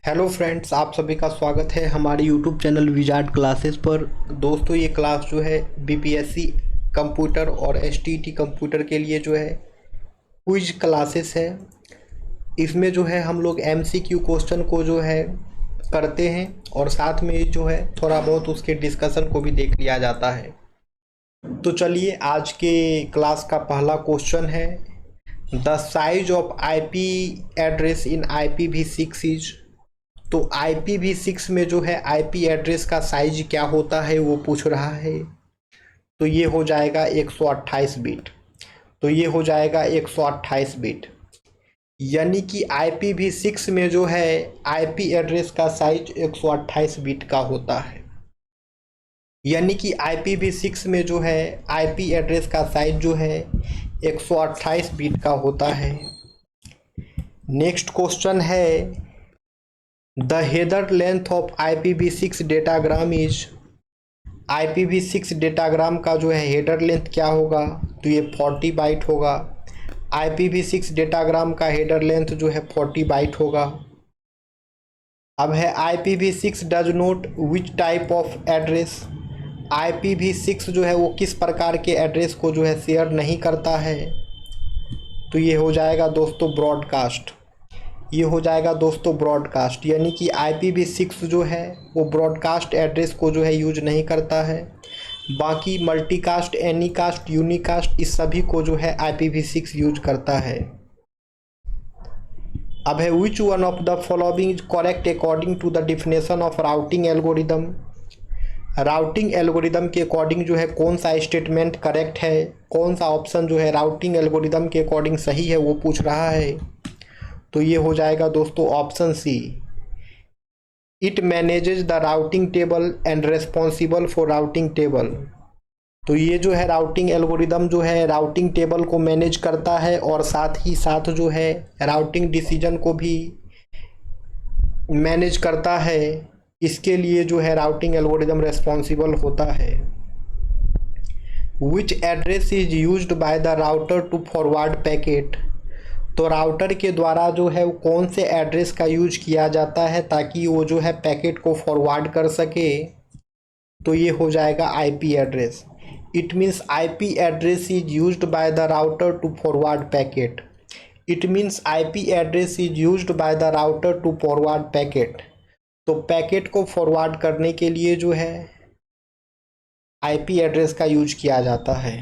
Hello friends, आप सभी का स्वागत है हमारे यूट्यूब चैनल विजार्ड क्लासेस पर। दोस्तों, ये क्लास जो है बीपीएससी कंप्यूटर और एसटीईटी कंप्यूटर के लिए जो है क्विज क्लासेस है। इसमें जो है हम लोग एमसीक्यू क्वेश्चन को जो है करते हैं और साथ में जो है थोड़ा बहुत उसके डिस्कशन को भी देख लिया जाता है। तो चलिए, आज के क्लास का पहला क्वेश्चन है, the size of IP address in IPv6 is. तो IPv6 में जो है आईपी एड्रेस का साइज क्या होता है वो पूछ रहा है। तो ये हो जाएगा 128 बिट। तो ये हो जाएगा 128 बिट, यानी कि IPv6 में जो है आईपी एड्रेस का साइज 128 बिट का होता है। यानी कि IPv6 में जो है आईपी एड्रेस का साइज जो है 128 बिट का होता है। नेक्स्ट क्वेश्चन है, the header length of IPv6 datagram is. IPv6 datagram का जो है हेडर लेंथ क्या होगा? तो ये 40 बाइट होगा। IPv6 डेटाग्राम का हेडर लेंथ जो है 40 बाइट होगा। अब है IPv6 does note which type of address. IPv6 जो है वो किस प्रकार के एड्रेस को जो है शेयर नहीं करता है? तो ये हो जाएगा दोस्तों ब्रॉडकास्ट। ये हो जाएगा दोस्तों ब्रॉडकास्ट, यानी कि IPv6 जो है वो ब्रॉडकास्ट एड्रेस को जो है यूज नहीं करता है। बाकी मल्टीकास्ट, एनीकास्ट, यूनिकास्ट इस सभी को जो है IPv6 यूज करता है। अब है which one of the following is correct according to the definition of routing algorithm. Routing algorithm के अकॉर्डिंग जो है कौन सा स्टेटमेंट करेक्ट है, कौन सा ऑप्शन जो है राउटिंग एल्गोरिदम के अकॉर्डिंग सही है वो पूछ रहा है। तो ये हो जाएगा दोस्तों option C, it manages the routing table and responsible for routing table. तो ये जो है राउटिंग एल्गोरिदम जो है राउटिंग टेबल को मैनेज करता है और साथ ही साथ जो है राउटिंग डिसीजन को भी मैनेज करता है। इसके लिए जो है राउटिंग एल्गोरिदम रेस्पॉन्सिबल होता है। Which address is used by the router to forward packet. तो राउटर के द्वारा जो है वो कौन से एड्रेस का यूज किया जाता है ताकि वो जो है पैकेट को फॉरवर्ड कर सके? तो ये हो जाएगा IP address. It means IP address is used by the router to forward packet. It means IP address is used by the router to forward packet. तो पैकेट को फॉरवर्ड करने के लिए जो है आईपी एड्रेस का यूज किया जाता है।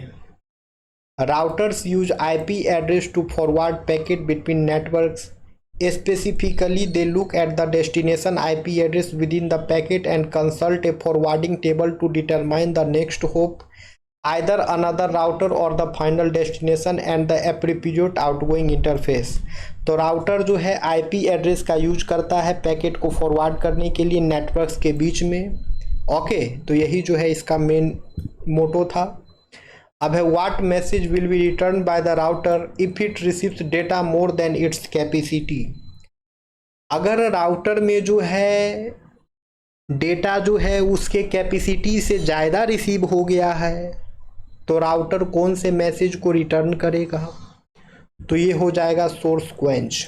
Routers use IP address to forward packet between networks. Specifically, they look at the destination IP address within the packet and consult a forwarding table to determine the next hop, either another router or the final destination and the appropriate outgoing interface. तो router जो है IP address का use करता है packet को forward करने के लिए नेटवर्क्स के बीच में। ओके, तो यही जो है इसका मेन मोटो था। अब है what message will be return bye the router if it receives data more than its capacity. अगर राउटर में जो है डेटा जो है उसके कैपेसिटी से ज़्यादा रिसीव हो गया है तो राउटर कौन से मैसेज को रिटर्न करेगा? तो ये हो जाएगा source quench.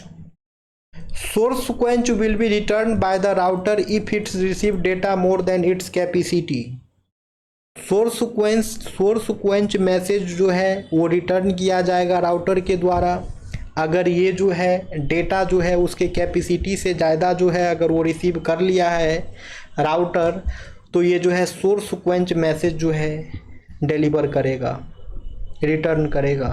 Source quench will be return bye the router if it's receive data more than its capacity. Source quench message जो है वो रिटर्न किया जाएगा राउटर के द्वारा अगर ये जो है डेटा जो है उसके कैपेसिटी से ज़्यादा जो है अगर वो रिसीव कर लिया है राउटर, तो ये जो है सोर्स क्वेंच मैसेज जो है डिलीवर करेगा, रिटर्न करेगा।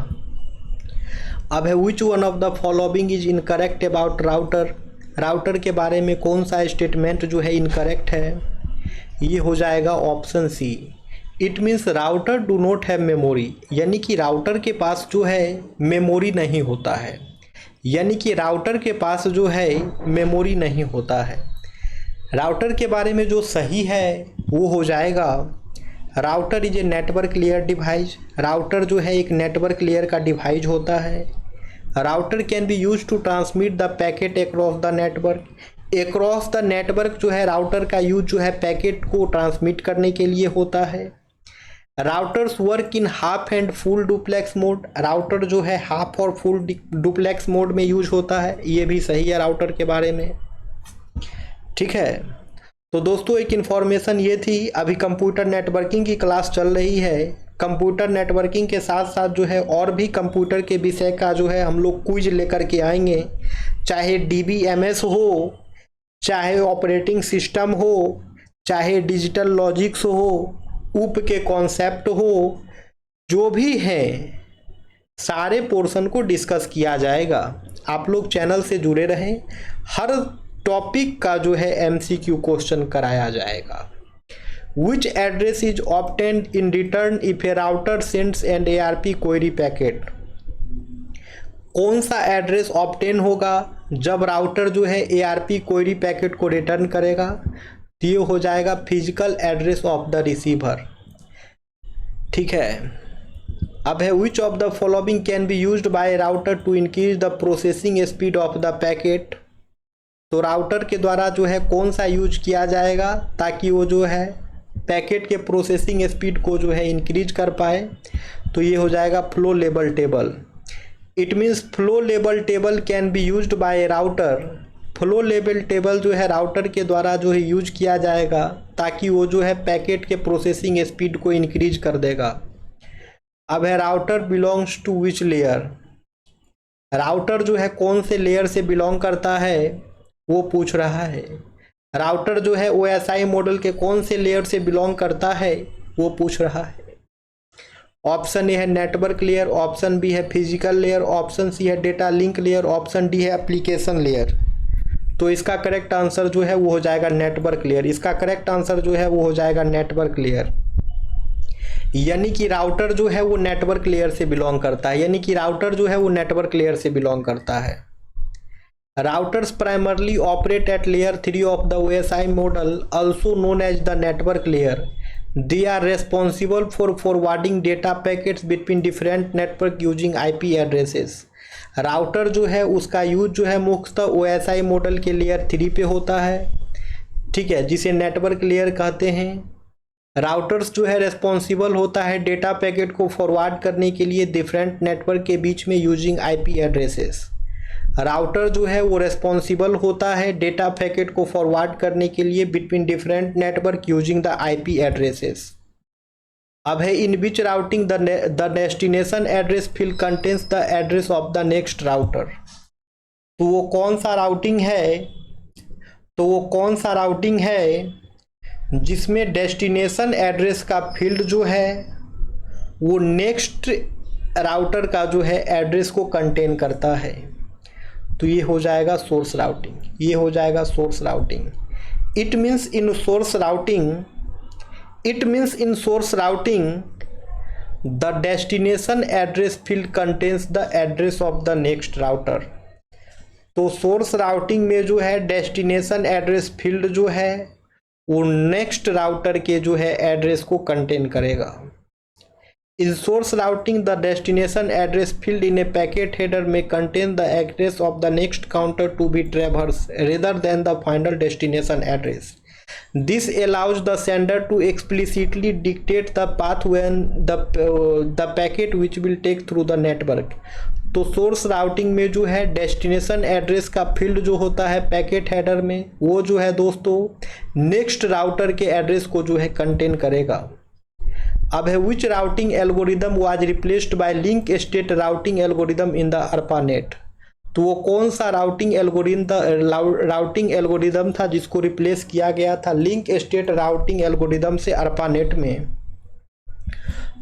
अब है which one of the following is incorrect about router. Router के बारे में कौन सा स्टेटमेंट जो है इनकरेक्ट है? ये हो जाएगा option C, it means router do not have memory. यानी कि राउटर के पास जो है मेमोरी नहीं होता है। यानी कि राउटर के पास जो है मेमोरी नहीं होता है। राउटर के बारे में जो सही है वो हो जाएगा, router is a network layer device. Router जो है एक नेटवर्क लेयर का डिवाइस होता है। Router can be use to transmit the packet across the network. Across the network जो है राउटर का यूज जो है पैकेट को ट्रांसमिट करने के लिए होता है। Routers work in half and full duplex mode. Router जो है हाफ और फुल डुप्लेक्स मोड में यूज होता है। ये भी सही है राउटर के बारे में। ठीक है, तो दोस्तों एक इन्फॉर्मेशन ये थी। अभी कंप्यूटर नेटवर्किंग की क्लास चल रही है। कंप्यूटर नेटवर्किंग के साथ साथ जो है और भी कंप्यूटर के विषय का जो है हम लोग क्विज लेकर के आएंगे, चाहे DBMS हो, चाहे ऑपरेटिंग सिस्टम हो, चाहे डिजिटल लॉजिक्स हो, UP के कॉन्सेप्ट हो, जो भी है सारे पोर्शन को डिस्कस किया जाएगा। आप लोग चैनल से जुड़े रहें, हर टॉपिक का जो है MCQ क्वेश्चन कराया जाएगा। Which address is obtained in return if a router sends an ARP query packet? कौन सा एड्रेस ऑब्टेन होगा जब राउटर जो है ARP क्वेरी पैकेट को रिटर्न करेगा? तो ये हो जाएगा physical address of the receiver. ठीक है, अब है which of the following can be used by router to increase the processing speed of the packet? तो राउटर के द्वारा जो है कौन सा यूज किया जाएगा ताकि वो जो है पैकेट के प्रोसेसिंग स्पीड को जो है इंक्रीज कर पाए? तो ये हो जाएगा flow level table. It means flow level table can be used by router. Flow level table जो है राउटर के द्वारा जो है यूज किया जाएगा ताकि वो जो है पैकेट के प्रोसेसिंग स्पीड को इंक्रीज कर देगा। अब है router belongs to which layer? Router जो है कौन से लेयर से बिलोंग करता है वो पूछ रहा है। राउटर जो है OSI मॉडल के कौन से लेयर से बिलोंग करता है वो पूछ रहा है। ऑप्शन ए है नेटवर्क लेयर, ऑप्शन बी है फिजिकल लेयर, ऑप्शन सी है data link layer, option D है एप्लीकेशन लेयर। तो इसका करेक्ट आंसर जो है वो हो जाएगा नेटवर्क लेयर। इसका करेक्ट आंसर जो है वो हो जाएगा नेटवर्क लेयर। यानी कि राउटर जो है वो नेटवर्क लेयर से बिलोंग करता है, यानी कि राउटर जो है वो नेटवर्क लेयर से बिलोंग करता है। Routers primarily operate at layer 3 of the OSI model, also known as the network layer. They are responsible for forwarding data packets between different network using IP addresses. Router जो है उसका use जो है मुख्यतः OSI model के layer 3 पे होता है, ठीक है, जिसे नेटवर्क लेयर कहते हैं। राउटर्स जो है रेस्पॉन्सिबल होता है डेटा पैकेट को फॉरवर्ड करने के लिए डिफरेंट नेटवर्क के बीच में यूजिंग IP एड्रेसेस। राउटर जो है वो रेस्पॉन्सिबल होता है डेटा पैकेट को फॉरवर्ड करने के लिए between different network using the IP addresses. अब है in which routing the destination address field contains the address of the next router. तो वो कौन सा राउटिंग है, तो वो कौन सा राउटिंग है जिसमें डेस्टिनेशन एड्रेस का फील्ड जो है वो नेक्स्ट राउटर का जो है एड्रेस को कंटेन करता है? तो ये हो जाएगा सोर्स राउटिंग। ये हो जाएगा source routing. It means in source routing the destination address field contains the address of the next router. तो सोर्स राउटिंग में जो है डेस्टिनेशन एड्रेस फील्ड जो है वो नेक्स्ट राउटर के जो है एड्रेस को कंटेन करेगा। In source routing, the destination address field in a packet header may contain the address of the next counter to be traversed rather than the final destination address. This allows the sender to explicitly dictate the path when the packet which will take through the network. तो source routing में जो है destination address का field जो होता है packet header में वो जो है दोस्तों नेक्स्ट राउटर के एड्रेस को जो है कंटेन करेगा। अब है which routing algorithm was replaced by link state routing algorithm in the ARPANET। तो वो कौन सा राउटिंग एल्गोरिदम था जिसको रिप्लेस किया गया था लिंक स्टेट राउटिंग एल्गोरिदम से ARPANET में?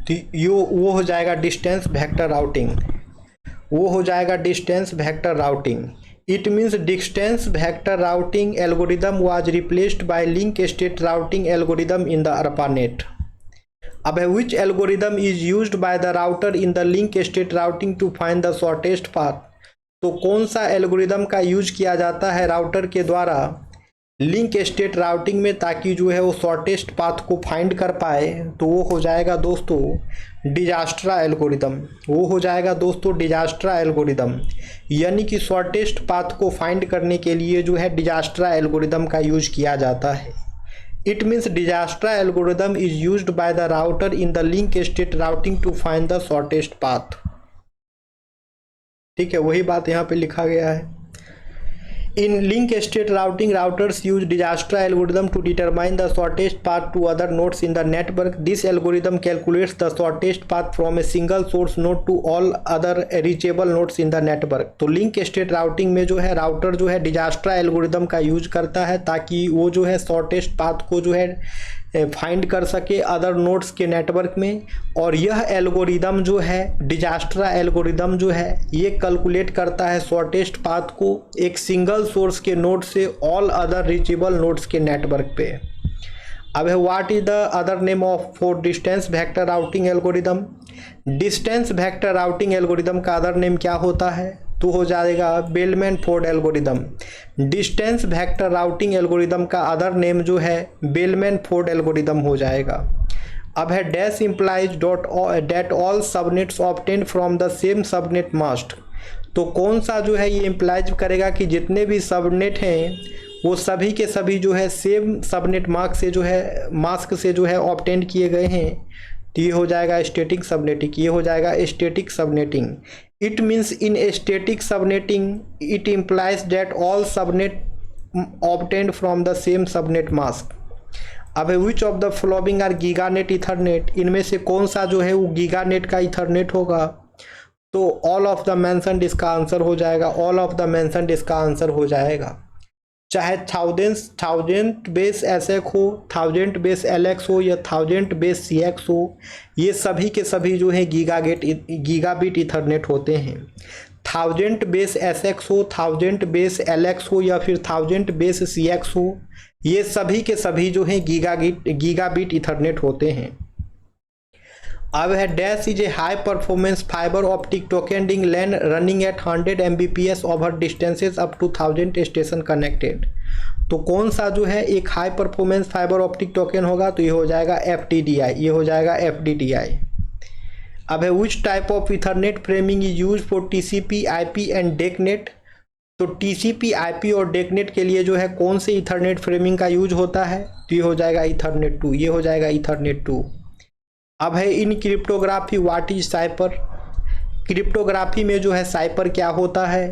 तो वो हो जाएगा डिस्टेंस वेक्टर राउटिंग। वो हो जाएगा distance vector routing. It means distance vector routing algorithm was replaced by link state routing algorithm in the ARPANET। अब है which algorithm is used by the router in the link state routing to find the shortest path. तो कौन सा algorithm का use किया जाता है router के द्वारा लिंक स्टेट राउटिंग में ताकि जो है वो शॉर्टेस्ट पाथ को फाइंड कर पाए? तो वो हो जाएगा दोस्तों डिजास्ट्रा एल्गोरिदम। वो हो जाएगा दोस्तों डिजास्ट्रा एल्गोरिदम। यानी कि शॉर्टेस्ट पाथ को फाइंड करने के लिए जो है डिजास्ट्रा एल्गोरिदम का यूज किया जाता है। It means Dijkstra algorithm is used by the router in the link state routing to find the shortest path। ठीक है, वही बात यहाँ पे लिखा गया है। In link state routing, routers use Dijkstra algorithm to determine the shortest path to other nodes in the network. This algorithm calculates the shortest path from a single source node to all other reachable nodes in the network. तो link state routing में जो है router जो है डिजास्ट्रा algorithm का use करता है ताकि वो जो है शॉर्टेस्ट पाथ को जो है फाइंड कर सके अदर नोड्स के नेटवर्क में। और यह एल्गोरिदम जो है डिजास्ट्रा एल्गोरिदम जो है ये कैलकुलेट करता है शॉर्टेस्ट पाथ को एक सिंगल सोर्स के नोड से ऑल अदर रीचेबल नोड्स के नेटवर्क पे। अब है what is the other name of for distance vector routing algorithm. Distance vector routing algorithm का अदर नेम क्या होता है तो हो जाएगा bellman Ford algorithm. Distance vector routing algorithm का अदर नेम जो है बेलमैन फोर्ड एल्गोरिदम हो जाएगा। अब है dash implies date all subnets obtain from the same subnet mask. तो कौन सा जो है ये इम्प्लाइज करेगा कि जितने भी सबनेट हैं वो सभी के सभी जो है सेम सबनेट मास्क से जो है ऑब्टेन किए गए हैं। तो ये हो जाएगा स्टैटिक सबनेटिंग, ये हो जाएगा static subnetting. It means in static subnetting it implies that all subnet obtained from the same subnet mask. अब which of the following are gigabit Ethernet. इनमें से कौन सा जो है वो गीगानेट का इथरनेट होगा तो ऑल ऑफ द मेंशन्ड इसका आंसर हो जाएगा, ऑल ऑफ द मेंशन्ड इसका आंसर हो जाएगा। चाहे थाउजेंड बेस एसएक हो, थाउजेंड बेस एलएक्स हो या थाउजेंड बेस सीएक्स हो, ये सभी के सभी जो है गीगाबिट इथरनेट होते हैं। थाउजेंड बेस एसएक्स हो, थाउजेंड बेस एलएक्स हो या फिर थाउजेंड बेस सीएक्स हो, ये सभी के सभी जो है गीगाबिट इथरनेट होते हैं। अब है dash is a high performance fibre optic token ring LAN running at 100 Mbps over distances up to 1000 station connected. तो कौन सा जो है एक high performance fibre optic token होगा तो ये हो जाएगा FTDI, ये हो जाएगा FTDI। अब है which type of Ethernet framing is use for TCP IP and DECnet. तो TCP IP और डेकनेट के लिए जो है कौन से इथरनेट फ्रेमिंग का यूज होता है तो ये हो जाएगा इथरनेट 2, ये हो जाएगा इथरनेट 2। अब है in cryptography what is साइपर। Cryptography में जो है साइपर क्या होता है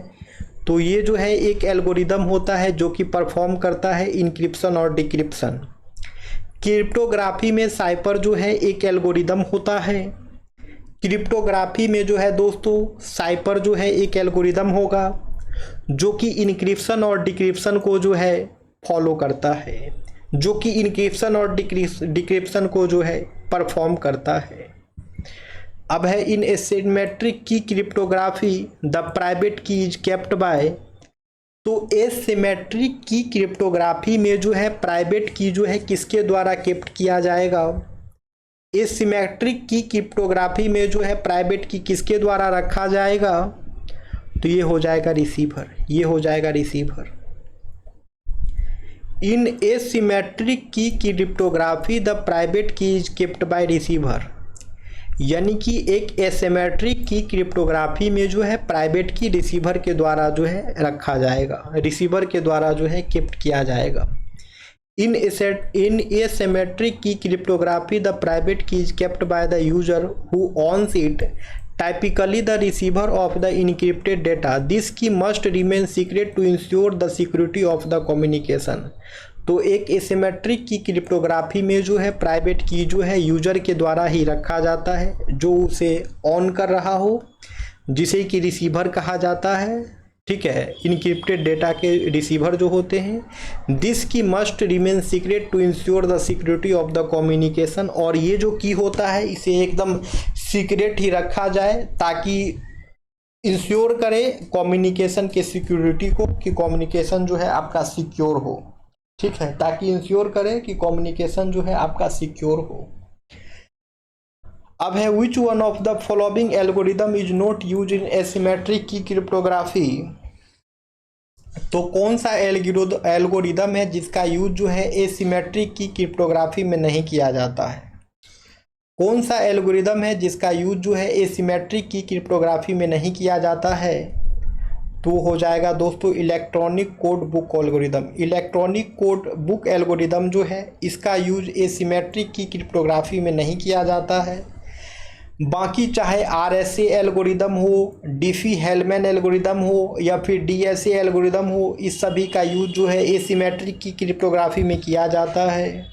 तो ये जो है एक एल्गोरिदम होता है जो कि परफॉर्म करता है इंक्रिप्शन और डिक्रिप्शन। क्रिप्टोग्राफी में साइपर जो है एक एल्गोरिदम होता है। क्रिप्टोग्राफी में जो है दोस्तों साइपर जो है एक एल्गोरिदम होगा जो कि इंक्रिप्शन और डिक्रिप्शन को जो है फॉलो करता है, जो कि इंक्रिप्शन और डिक्रिप्शन को जो है परफॉर्म करता है। अब है in asymmetric key cryptography the private key is kept by. तो एसिमेट्रिक की क्रिप्टोग्राफी में जो है प्राइवेट की जो है किसके द्वारा केप्ट किया जाएगा। एसिमेट्रिक की क्रिप्टोग्राफी में जो है प्राइवेट की किसके द्वारा रखा जाएगा तो ये हो जाएगा रिसीवर, ये हो जाएगा receiver. In asymmetric key cryptography the private key is kept bye receiver. यानी कि एक एसिमेट्रिक की क्रिप्टोग्राफी में जो है प्राइवेट की रिसीवर के द्वारा जो है रखा जाएगा, रिसीवर के द्वारा जो है केप्ट किया जाएगा। In asymmetric key cryptography the private key is kept by the user who owns it, typically the receiver of the encrypted data. This key must remain secret to ensure the security of the communication. तो एक asymmetric key cryptography में जो है private की जो है user के द्वारा ही रखा जाता है जो उसे ऑन कर रहा हो, जिसे कि रिसीवर कहा जाता है। ठीक है, इनक्रिप्टेड डेटा के रिसीवर जो होते हैं। This key must remain secret to ensure the security of the communication. और ये जो की होता है इसे एकदम सीक्रेट ही रखा जाए ताकि इंश्योर करे कम्युनिकेशन के सिक्योरिटी को कि कम्युनिकेशन जो है आपका सिक्योर हो। ठीक है, ताकि इंश्योर करे कि कम्युनिकेशन जो है आपका सिक्योर हो। अब है which one of the following algorithm is not use in asymmetric key cryptography. तो कौन सा एल्गोरिदम है जिसका यूज जो है एसिमेट्रिक की क्रिप्टोग्राफी में नहीं किया जाता है। कौन सा एल्गोरिदम है जिसका यूज जो है एसिमेट्रिक की क्रिप्टोग्राफी में नहीं किया जाता है तो हो जाएगा दोस्तों electronic code book algorithm. Electronic code book algorithm जो है इसका यूज एसिमेट्रिक की क्रिप्टोग्राफी में नहीं किया जाता है। बाकी चाहे RSA एल्गोरिदम हो, डिफी-हेलमैन एल्गोरिदम हो या फिर DSA एल्गोरिदम हो, इस सभी का यूज जो है एसिमेट्रिक की क्रिप्टोग्राफी में किया जाता है।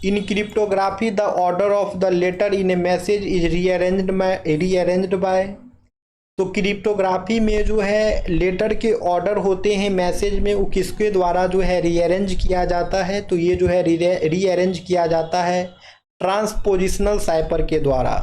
In cryptography the order of the letter in a message is rearranged by. तो क्रिप्टोग्राफी में जो है लेटर के ऑर्डर होते हैं मैसेज में, वो किसके द्वारा जो है रीअरेंज किया जाता है, तो ये जो है रीअरेंज किया जाता है ट्रांसपोजिशनल साइफर के द्वारा।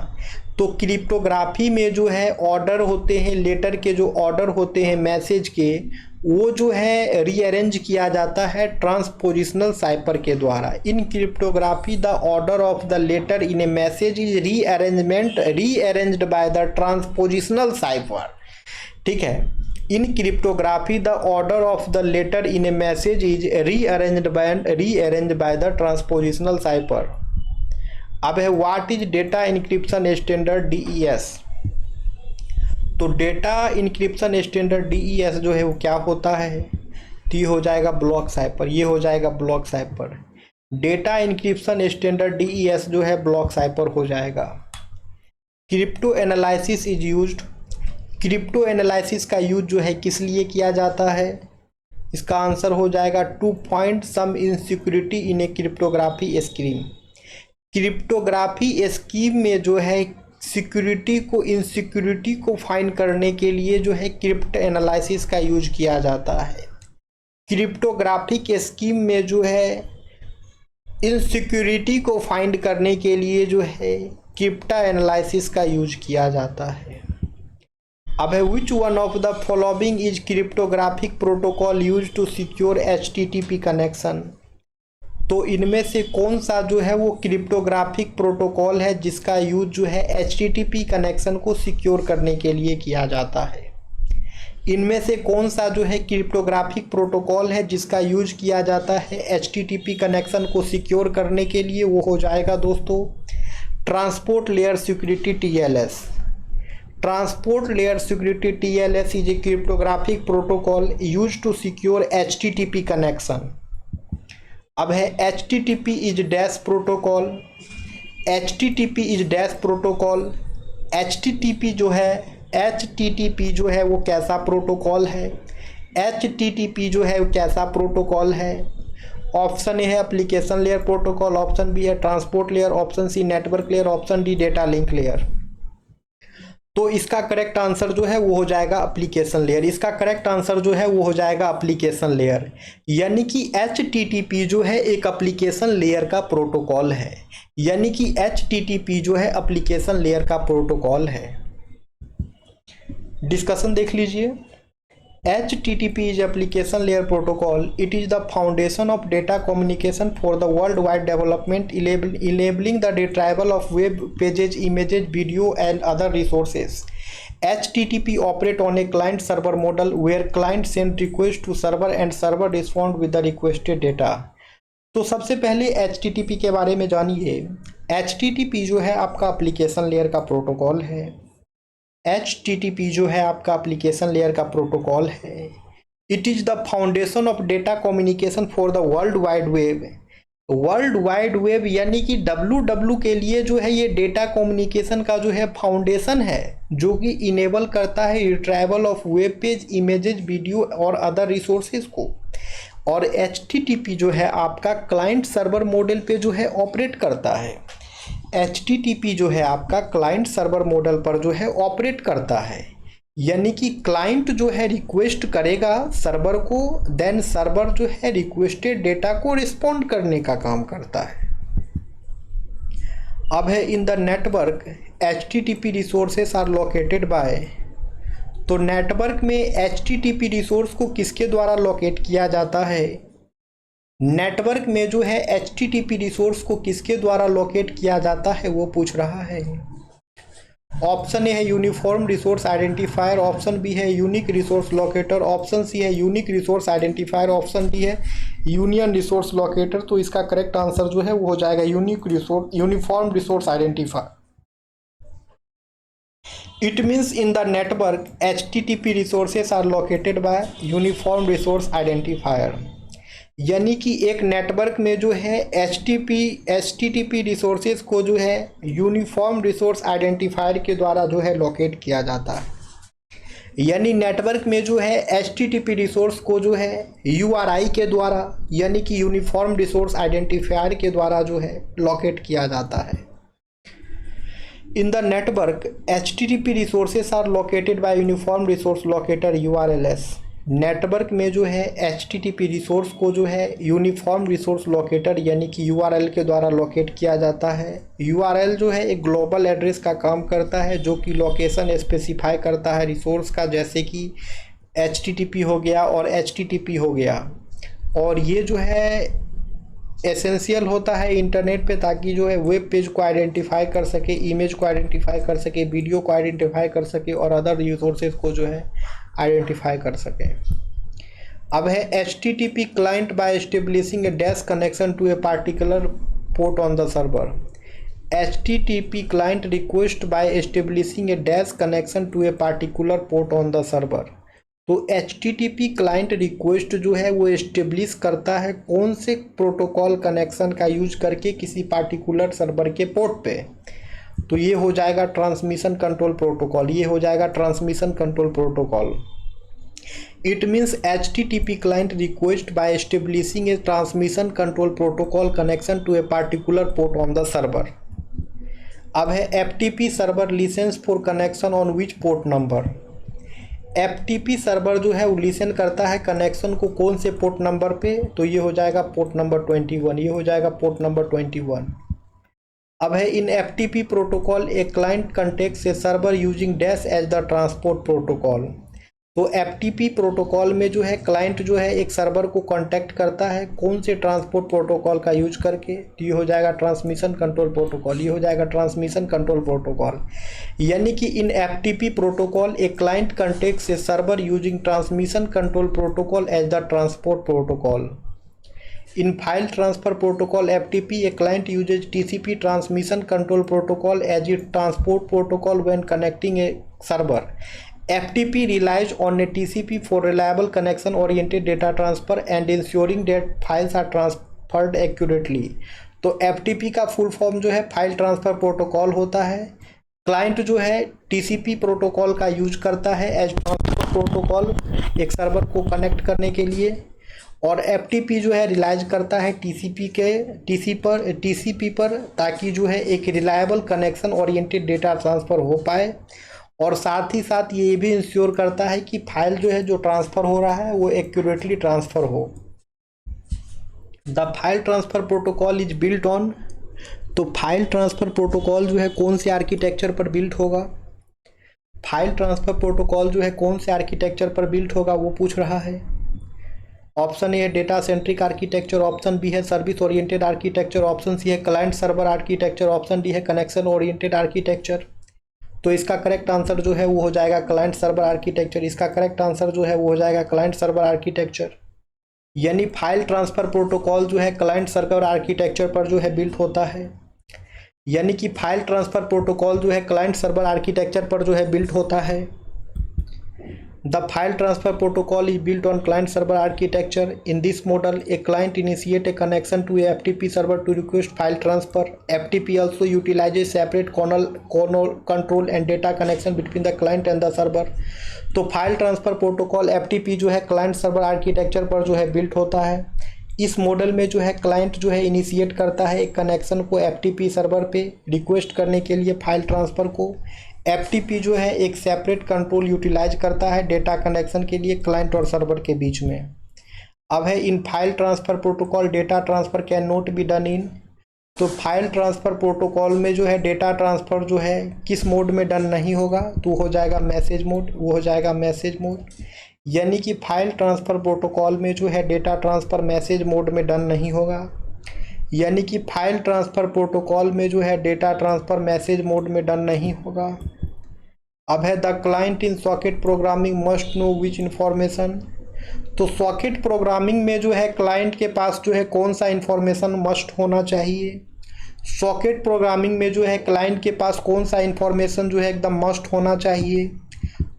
तो क्रिप्टोग्राफी में जो है ऑर्डर होते हैं, लेटर के जो ऑर्डर होते हैं मैसेज के, वो जो है रीअरेंज किया जाता है ट्रांसपोजिशनल साइफर के द्वारा। In cryptography the order of the letter in a message is rearranged by the transpositional cipher. ठीक है, in cryptography the order of the letter in a message is rearranged by the transpositional cipher. अब है what is data encryption standard DES। तो data encryption standard DES जो है वो क्या होता है, तो ये हो जाएगा ब्लॉक साइफर, ये हो जाएगा block cipher. Data encryption standard DES जो है ब्लॉक साइफर हो जाएगा। Crypto analysis is used. Crypto analysis का यूज जो है किस लिए किया जाता है, इसका आंसर हो जाएगा to point some insecurity in a cryptography scheme. Cryptography scheme में जो है सिक्योरिटी को, इनसिक्योरिटी को फाइंड करने के लिए जो है क्रिप्टो एनालिसिस का यूज किया जाता है। क्रिप्टोग्राफिक स्कीम में जो है इनसिक्योरिटी को फाइंड करने के लिए जो है क्रिप्टो एनालिसिस का यूज किया जाता है। अब है which one of the following is cryptographic protocol use to secure HTTP connection. तो इनमें से कौन सा जो है वो क्रिप्टोग्राफिक प्रोटोकॉल है जिसका यूज जो है HTTP कनेक्शन को सिक्योर करने के लिए किया जाता है। इनमें से कौन सा जो है क्रिप्टोग्राफिक प्रोटोकॉल है जिसका यूज किया जाता है HTTP कनेक्शन को सिक्योर करने के लिए, वो हो जाएगा दोस्तों transport layer security TLS। Transport layer security TLS is a cryptographic protocol use to secure HTTP connection. अब है HTTP is dash protocol. HTTP is dash protocol. HTTP जो है वो कैसा प्रोटोकॉल है, HTTP जो है वो कैसा प्रोटोकॉल है। ऑप्शन ए है application layer protocol, option B है transport layer, option C network layer, option D data link layer. तो इसका करेक्ट आंसर जो है वो हो जाएगा एप्लीकेशन लेयर। इसका करेक्ट आंसर जो है वो हो जाएगा एप्लीकेशन लेयर, यानी कि HTTP जो है एक एप्लीकेशन लेयर का प्रोटोकॉल है, यानी कि HTTP जो है एप्लीकेशन लेयर का प्रोटोकॉल है। डिस्कशन देख लीजिए। HTTP is application layer protocol. It is the foundation of data communication for the worldwide development, enabling the retrieval of web pages, images, video, and other resources. HTTP operate on a client-server model where client send request to server and server respond with the requested data. तो सबसे पहले HTTP के बारे में जानिए। HTTP जो है आपका एप्लीकेशन लेयर का प्रोटोकॉल है। HTTP जो है आपका एप्लीकेशन लेयर का प्रोटोकॉल है। It is the foundation of data communication for the world wide web. World wide web यानी कि WW के लिए जो है ये डेटा कम्युनिकेशन का जो है फाउंडेशन है, जो कि इनेबल करता है retrieval of web page, images, video और अदर रिसोर्सेज को। और HTTP जो है आपका क्लाइंट सर्वर मॉडल पे जो है ऑपरेट करता है। HTTP जो है आपका क्लाइंट सर्वर मॉडल पर जो है ऑपरेट करता है, यानी कि क्लाइंट जो है रिक्वेस्ट करेगा सर्वर को, देन सर्वर जो है रिक्वेस्टेड डेटा को रिस्पॉन्ड करने का काम करता है। अब है in the network HTTP resources are located by. तो नेटवर्क में HTTP रिसोर्स को किसके द्वारा लोकेट किया जाता है, नेटवर्क में जो है HTTP रिसोर्स को किसके द्वारा लोकेट किया जाता है वो पूछ रहा है। ऑप्शन ए है uniform resource identifier, option B है unique resource locator, option C है unique resource identifier, option D है यूनियन रिसोर्स लोकेटर। तो इसका करेक्ट आंसर जो है वो हो जाएगा uniform resource identifier. It means in the network HTTP resources are located by uniform resource identifier. यानी कि एक नेटवर्क में जो है HTTP रिसोर्सेज को जो है यूनिफॉर्म रिसोर्स आइडेंटिफायर के द्वारा जो है लोकेट किया जाता है। यानी नेटवर्क में जो है HTTP रिसोर्स को जो है URI के द्वारा यानी कि यूनिफॉर्म रिसोर्स आइडेंटिफायर के द्वारा जो है लोकेट किया जाता है। In the network HTTP resources are located by uniform resource locator URLs। Network में जो है HTTP रिसोर्स को जो है यूनिफॉर्म रिसोर्स लोकेटर यानी कि URL के द्वारा लोकेट किया जाता है। URL जो है एक ग्लोबल एड्रेस का काम करता है जो कि लोकेशन स्पेसिफाई करता है रिसोर्स का, जैसे कि HTTP हो गया और HTTP हो गया। और ये जो है एसेंशियल होता है इंटरनेट पे, ताकि जो है वेब पेज को आइडेंटिफाई कर सके, इमेज को आइडेंटिफाई कर सके, वीडियो को आइडेंटिफाई कर सके और अदर रिसोर्सेज को जो है आइडेंटिफाई कर सके। अब है HTTP client by establishing a dash connection to a particular port on the server. HTTP client request by establishing a dash connection to a particular port on the server. तो HTTP client request जो है वो establish करता है कौन से protocol connection का use करके किसी पार्टिकुलर सर्वर के पोर्ट पे। तो ये हो जाएगा ट्रांसमिशन कंट्रोल प्रोटोकॉल, ये हो जाएगा transmission control protocol. It means HTTP client request by establishing a transmission control protocol connection to a particular port on the server. अब है FTP server listens for connection on which port number. FTP server जो है वो listen करता है connection को कौन से पोर्ट नंबर पे, तो ये हो जाएगा पोर्ट नंबर 21, ये हो जाएगा पोर्ट नंबर 21। अब है in FTP protocol a client contacts a server using dash as the transport protocol. तो FTP प्रोटोकॉल में जो है क्लाइंट जो है एक सर्वर को कांटेक्ट करता है कौन से ट्रांसपोर्ट प्रोटोकॉल का यूज करके, तो ये हो जाएगा ट्रांसमिशन कंट्रोल प्रोटोकॉल, ये हो जाएगा ट्रांसमिशन कंट्रोल प्रोटोकॉल। यानी कि in FTP protocol a client contacts a server using transmission control protocol as the transport protocol. In file transfer protocol FTP, a client uses TCP transmission control protocol as its transport protocol when connecting a server. FTP relies on a TCP for reliable connection-oriented data transfer and ensuring that files are transferred accurately. तो FTP का full form जो है file transfer protocol होता है। Client जो है TCP protocol का use करता है एज ट्रांसपोर्ट प्रोटोकॉल एक सर्वर को कनेक्ट करने के लिए, और FTP जो है रिलाइज करता है TCP पर ताकि जो है एक reliable connection oriented data transfer हो पाए, और साथ ही साथ ये भी इंश्योर करता है कि फाइल जो है जो ट्रांसफ़र हो रहा है वो एक्यूरेटली ट्रांसफ़र हो। The file transfer protocol is built on, तो फाइल ट्रांसफ़र प्रोटोकॉल जो है कौन से आर्किटेक्चर पर बिल्ट होगा, फाइल ट्रांसफ़र प्रोटोकॉल जो है कौन से आर्किटेक्चर पर बिल्ट होगा वो पूछ रहा है। ऑप्शन ए है data centric architecture, option B है service oriented architecture, option C है client server architecture, option D है कनेक्शन ओरिएंटेड आर्किटेक्चर। तो इसका करेक्ट आंसर जो है वो हो जाएगा क्लाइंट सर्वर आर्किटेक्चर, इसका करेक्ट आंसर जो है वो हो जाएगा क्लाइंट सर्वर आर्किटेक्चर। यानी फाइल ट्रांसफ़र प्रोटोकॉल जो है क्लाइंट सर्वर आर्किटेक्चर पर जो है बिल्ट होता है, यानी कि फाइल ट्रांसफ़र प्रोटोकॉल जो है क्लाइंट सर्वर आर्किटेक्चर पर जो है बिल्ट होता है। The file transfer protocol is built on client-server architecture. In this model, a client initiates a connection to a FTP server to request file transfer. FTP also utilizes separate control and data connection between the client and the server. तो file transfer protocol FTP जो है client server architecture पर जो है built होता है। इस model में जो है क्लाइंट जो है इनिशिएट करता है एक कनेक्शन को FTP सर्वर पे रिक्वेस्ट करने के लिए फाइल ट्रांसफ़र को। FTP जो है एक सेपरेट कंट्रोल यूटिलाइज करता है डेटा कनेक्शन के लिए क्लाइंट और सर्वर के बीच में। अब है in file transfer protocol data transfer can not be done in, तो फाइल ट्रांसफ़र प्रोटोकॉल में जो है डेटा ट्रांसफ़र जो है किस मोड में डन नहीं होगा, तो हो जाएगा मैसेज मोड, वो हो जाएगा मैसेज मोड। यानी कि फाइल ट्रांसफ़र प्रोटोकॉल में जो है डेटा ट्रांसफ़र मैसेज मोड में डन नहीं होगा, यानी कि फाइल ट्रांसफ़र प्रोटोकॉल में जो है डेटा ट्रांसफ़र मैसेज मोड में डन नहीं होगा। अब है the client in socket programming must know which information, तो सॉकेट प्रोग्रामिंग में जो है क्लाइंट के पास जो है कौन सा इन्फॉर्मेशन मस्ट होना चाहिए। सॉकेट प्रोग्रामिंग में जो है क्लाइंट के पास कौन सा इन्फॉर्मेशन जो है एकदम मस्ट होना चाहिए,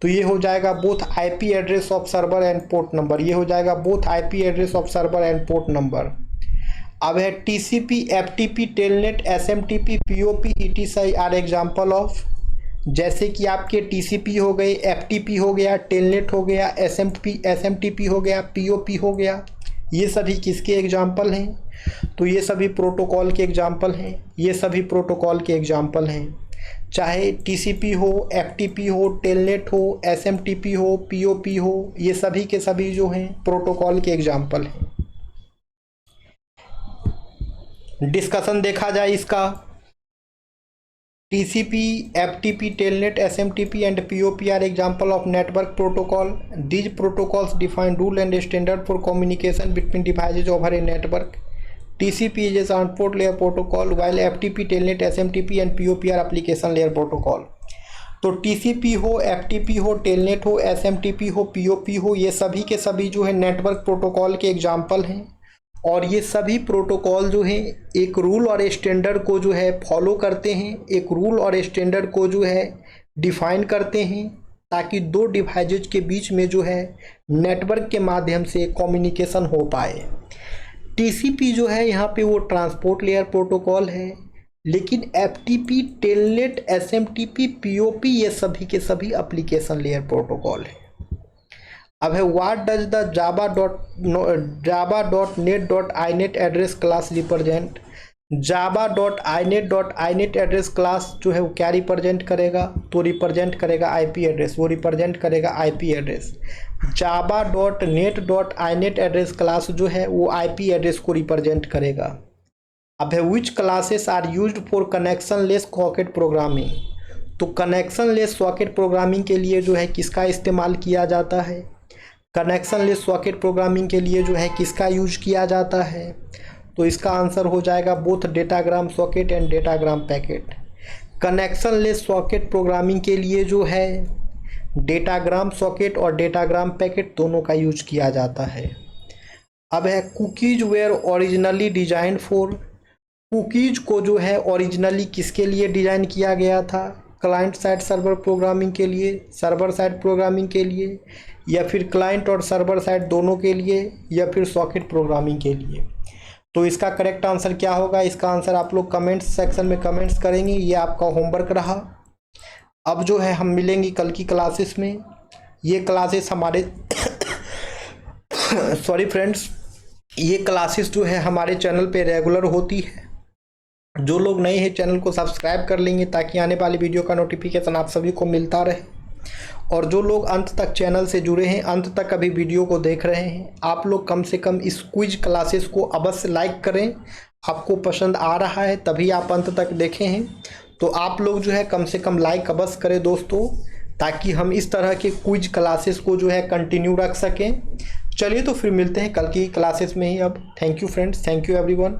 तो ये हो जाएगा both IP address of server and port number, ये हो जाएगा both IP address of server and port number. अब है TCP, FTP, telnet, SMTP, POP, ETC are example of. जैसे कि आपके टीसीपी हो गए, एफटीपी हो गया, टेलनेट हो गया, एसएमटीपी हो गया, पीओपी हो गया, ये सभी किसके एग्जाम्पल हैं? तो ये सभी प्रोटोकॉल के एग्जाम्पल हैं, ये सभी प्रोटोकॉल के एग्जाम्पल हैं। चाहे टीसीपी हो, एफटीपी हो, टेलनेट हो, एसएमटीपी हो, पीओपी हो, ये सभी के सभी जो हैं प्रोटोकॉल के एग्जाम्पल हैं। डिस्कशन देखा जाए इसका। TCP, FTP, Telnet, SMTP and POP are example of network protocol. These protocols define rule and standard for communication between devices over a network. TCP is a transport layer protocol, while FTP, Telnet, SMTP and POP are application layer protocol. तो TCP हो, FTP हो, Telnet हो, SMTP हो, POP हो, ये सभी के सभी जो है नेटवर्क प्रोटोकॉल के एग्जाम्पल हैं। और ये सभी प्रोटोकॉल जो है एक रूल और स्टैंडर्ड को जो है फॉलो करते हैं, एक रूल और स्टैंडर्ड को जो है डिफाइन करते हैं, ताकि दो डिवाइसेज के बीच में जो है नेटवर्क के माध्यम से कम्युनिकेशन हो पाए। टीसीपी जो है यहाँ पे वो ट्रांसपोर्ट लेयर प्रोटोकॉल है, लेकिन एफटीपी, टेलनेट, एसएमटीपी, पीओपी ये सभी के सभी एप्लीकेशन लेयर प्रोटोकॉल है। अब है what does the java.net.inet address class represent. java.inet.inet address class जो है वो क्या रिप्रेजेंट करेगा? तो रिप्रेजेंट करेगा आईपी एड्रेस, वो रिप्रेजेंट करेगा IP address. java.net.inet address class जो है वो आईपी एड्रेस को रिप्रेजेंट करेगा। अब है which classes are used for connectionless socket programming. तो कनेक्शन लेस सॉकेट प्रोग्रामिंग के लिए जो है किसका इस्तेमाल किया जाता है? कनेक्शन लेस सॉकेट प्रोग्रामिंग के लिए जो है किसका यूज किया जाता है? तो इसका आंसर हो जाएगा both datagram socket and datagram packet. Connectionless socket programming के लिए जो है डेटाग्राम सॉकेट और डेटाग्राम पैकेट दोनों का यूज किया जाता है। अब है cookies were originally design for. Cookies को जो है ओरिजिनली किसके लिए डिज़ाइन किया गया था? क्लाइंट साइड सर्वर प्रोग्रामिंग के लिए, सर्वर साइड प्रोग्रामिंग के लिए, या फिर क्लाइंट और सर्वर साइड दोनों के लिए, या फिर सॉकेट प्रोग्रामिंग के लिए। तो इसका करेक्ट आंसर क्या होगा? इसका आंसर आप लोग कमेंट्स सेक्शन में कमेंट्स करेंगे, ये आपका होमवर्क रहा। अब जो है हम मिलेंगे कल की क्लासेस में। ये क्लासेस हमारे सॉरी फ्रेंड्स, ये क्लासेस जो है हमारे चैनल पे रेगुलर होती है। जो लोग नए हैं चैनल को सब्सक्राइब कर लेंगे ताकि आने वाली वीडियो का नोटिफिकेशन आप सभी को मिलता रहे। और जो लोग अंत तक चैनल से जुड़े हैं, अंत तक अभी वीडियो को देख रहे हैं, आप लोग कम से कम इस क्विज क्लासेस को अवश्य लाइक करें। आपको पसंद आ रहा है तभी आप अंत तक देखे हैं, तो आप लोग जो है कम से कम लाइक अवश्य करें दोस्तों, ताकि हम इस तरह के क्विज क्लासेस को जो है कंटिन्यू रख सकें। चलिए तो फिर मिलते हैं कल की क्लासेस में ही। अब thank you friends, thank you everyone.